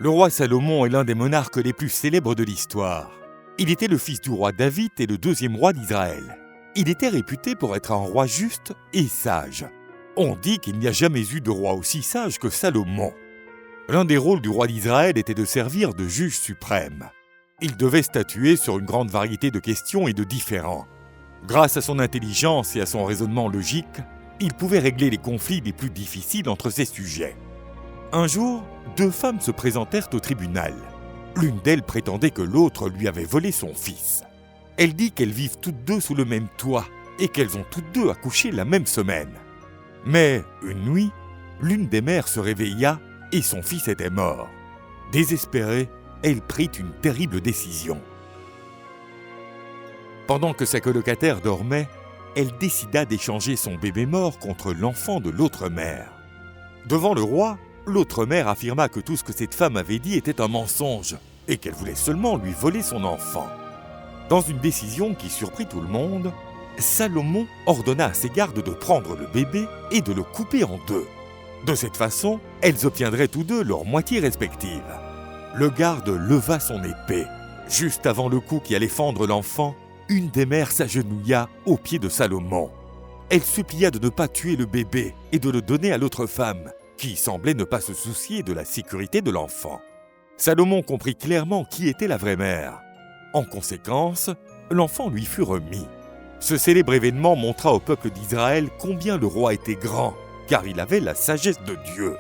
Le roi Salomon est l'un des monarques les plus célèbres de l'histoire. Il était le fils du roi David et le deuxième roi d'Israël. Il était réputé pour être un roi juste et sage. On dit qu'il n'y a jamais eu de roi aussi sage que Salomon. L'un des rôles du roi d'Israël était de servir de juge suprême. Il devait statuer sur une grande variété de questions et de différends. Grâce à son intelligence et à son raisonnement logique, il pouvait régler les conflits les plus difficiles entre ses sujets. Un jour, 2 femmes se présentèrent au tribunal. L'une d'elles prétendait que l'autre lui avait volé son fils. Elle dit qu'elles vivent toutes 2 sous le même toit et qu'elles ont toutes 2 accouché la même semaine. Mais, une nuit, l'une des mères se réveilla et son fils était mort. Désespérée, elle prit une terrible décision. Pendant que sa colocataire dormait, elle décida d'échanger son bébé mort contre l'enfant de l'autre mère. Devant le roi, l'autre mère affirma que tout ce que cette femme avait dit était un mensonge et qu'elle voulait seulement lui voler son enfant. Dans une décision qui surprit tout le monde, Salomon ordonna à ses gardes de prendre le bébé et de le couper en 2. De cette façon, elles obtiendraient tous 2 leur moitié respective. Le garde leva son épée. Juste avant le coup qui allait fendre l'enfant, une des mères s'agenouilla aux pieds de Salomon. Elle supplia de ne pas tuer le bébé et de le donner à l'autre femme, qui semblait ne pas se soucier de la sécurité de l'enfant. Salomon comprit clairement qui était la vraie mère. En conséquence, l'enfant lui fut remis. Ce célèbre événement montra au peuple d'Israël combien le roi était grand, car il avait la sagesse de Dieu.